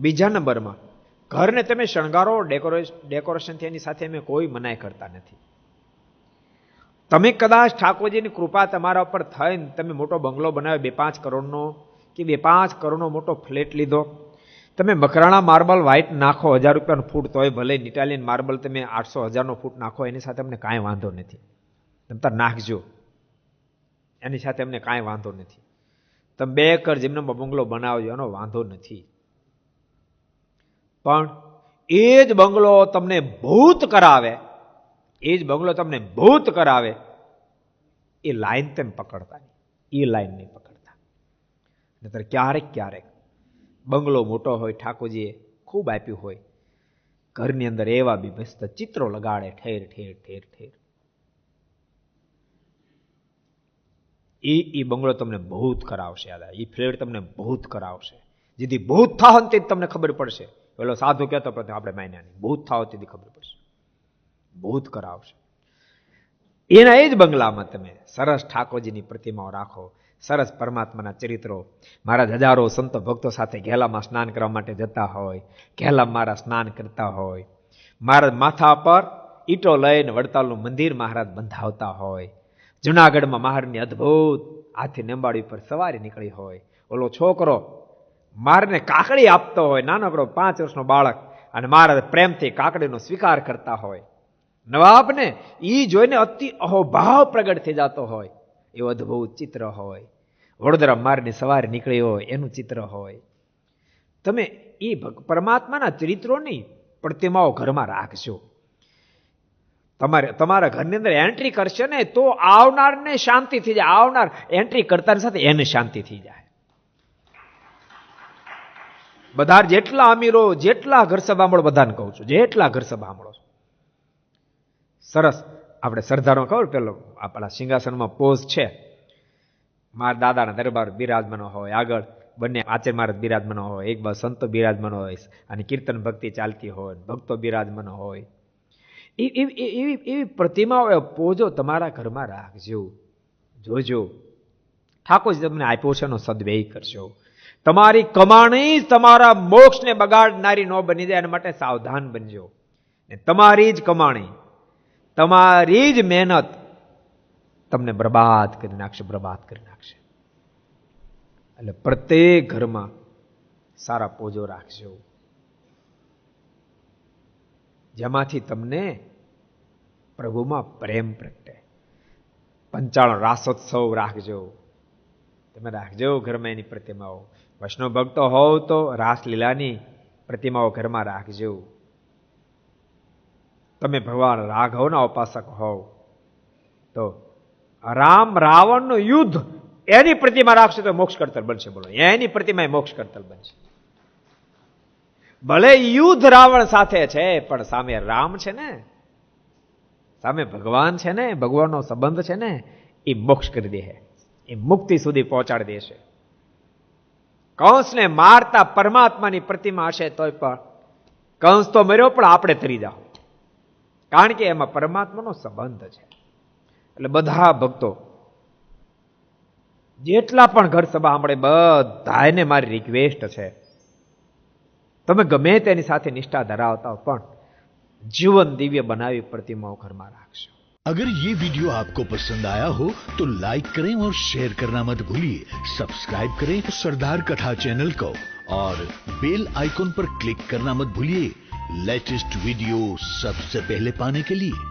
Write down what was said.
બીજા નંબરમાં ઘરને તમે શણગારો, ડેકોરેશનથી એની સાથે અમે કોઈ મનાઈ કરતા નથી. તમે કદાચ ઠાકોરજીની કૃપા તમારા ઉપર થઈને તમે મોટો બંગલો બનાવ્યો 2-5 કરોડનો કે 2-5 કરોડનો મોટો ફ્લેટ લીધો, તમે મકરાણા માર્બલ વ્હાઇટ નાખો 1000 રૂપિયાનો ફૂટ, તોય ભલે ઇટાલિયન માર્બલ તમે 800-1000નો ફૂટ નાખો, એની સાથે અમને કાંઈ વાંધો નથી. તમે તાર નાખજો, એની સાથે અમને કાંઈ વાંધો નથી. તમે 2 એકર જમીનમાં બંગલો બનાવજો, એનો વાંધો નથી. પણ એ જ બંગલો તમને ભૂત કરાવે, એ જ બંગલો તમને ભૂત કરાવે, એ લાઈન તેમ પકડતા નહીં, એ લાઈન નહીં પકડતા. નહીતર ક્યારેક ક્યારેક બંગલો મોટો હોય, ઠાકોરજીએ ખૂબ આપ્યું હોય, ઘરની અંદર એવા બી મસ્ત ચિત્રો લગાડે ઠેર ઠેર ઠેર ઠેર. એ બંગલો તમને ભૂત કરાવશે, એ ફ્લેટ તમને ભૂત કરાવશે. જેથી ભૂત થાવ ને તે તમને ખબર પડશે. પેલો સાધુ કહેતો પણ આપણે માન્યા નહીં, ભૂત થાવ તેથી ખબર પડશે, ભૂત કરાવશે. એના એ જ બંગલામાં તમે સરસ ઠાકોરજીની પ્રતિમાઓ રાખો, સરસ પરમાત્માના ચરિત્રો. મારા હજારો સંતો ભક્તો સાથે ઘેલામાં સ્નાન કરવા માટે જતા હોય, ઘેલામાં મારા સ્નાન કરતા હોય, મારા માથા પર ઈંટો લઈને વડતાલનું મંદિર મહારાજ બંધાવતા હોય, જુનાગઢમાં મહારાજની અદ્ભુત હાથી નંબાડી પર સવારી નીકળી હોય, ઓલો છોકરો મારને કાકડી આપતો હોય, નાનકડો 5 વર્ષનો બાળક, અને મહારાજ પ્રેમથી કાકડીનો સ્વીકાર કરતા હોય, નવાબને ઈ જોઈને અતિ અહોભાવ પ્રગટ થઈ જતો હોય, એવું અદ્ભુત ચિત્ર હોય. વડોદરા મારની સવારે નીકળી હોય એનું ચિત્ર હોય. તમે એ પરમાત્માના ચરિત્રોની પ્રતિમાઓ ઘરમાં રાખજો. તમારા ઘરની અંદર એન્ટ્રી કરશે ને તો આવનારને શાંતિ થઈ જાય, આવનાર એન્ટ્રી કરતાની સાથે એને શાંતિ થઈ જાય. બધા જેટલા અમીરો, જેટલા ઘર સભા સાંભળો, બધાને કહું છું, જેટલા ઘર સભા સાંભળો સરસ. આપણે સરદારનો ખબર પેલો આપણા સિંહાસનમાં પોઝ છે, મારા દાદાના દરબાર બિરાજમાનો હોય, આગળ બંને આચાર્ય મહારાજ બિરાજમાનો હોય, એક બાજુ સંતો બિરાજમાનો હોય, અને કીર્તન ભક્તિ ચાલતી હોય, ભક્તો બિરાજમાનો હોય. એવી પ્રતિમાઓ, પોજો તમારા ઘરમાં રાખજો. જોજો ઠાકોરજી તમને આપ્યો છે એનો સદવ્યય કરજો. તમારી કમાણી તમારા મોક્ષને બગાડનારી ન બની જાય એના માટે સાવધાન બનજો. તમારી જ કમાણી, તમારી જ મહેનત તમને બરબાદ કરી નાખશે, બરબાદ કરી નાખશે. એટલે પ્રત્યેક ઘરમાં સારા પોજો રાખજો, જેમાંથી તમને પ્રભુમાં પ્રેમ પ્રગટે. 55 રાસોત્સવ રાખજો, તમે રાખજો ઘરમાં એની પ્રતિમાઓ. વૈષ્ણવ ભક્તો હોવ તો રાસલીલાની પ્રતિમાઓ ઘરમાં રાખજો. તમે ભગવાન રાઘવના ઉપાસક હોવ તો રામ રાવણનું યુદ્ધ એની પ્રતિમા રાખશે તો મોક્ષ કરતલ બનશે. બોલો, એની પ્રતિમા મોક્ષ કરતલ બનશે. ભલે યુદ્ધ રાવણ સાથે છે પણ સામે રામ છે ને, સામે ભગવાન છે ને, ભગવાનનો સંબંધ છે ને, એ મોક્ષ કરી દે, એ મુક્તિ સુધી પહોંચાડી દેશે. કંસને મારતા પરમાત્માની પ્રતિમા હશે તોય પણ કંસ તો મર્યો પણ આપણે તરી જાઓ, કારણ કે એમાં પરમાત્માનો સંબંધ છે. એટલે બધા ભક્તો જેટલા પણ ઘર સભા સાંભળે બધાને મારી રિક્વેસ્ટ છે, તમે ગમે તેની સાથે નિષ્ઠા ધરાવતા હો પણ जीवन दिव्य बनावी प्रतिमाओं घर में रखो। अगर ये वीडियो आपको पसंद आया हो तो लाइक करें और शेयर करना मत भूलिए। सब्सक्राइब करें सरदार कथा चैनल को और बेल आइकॉन पर क्लिक करना मत भूलिए लेटेस्ट वीडियो सबसे पहले पाने के लिए।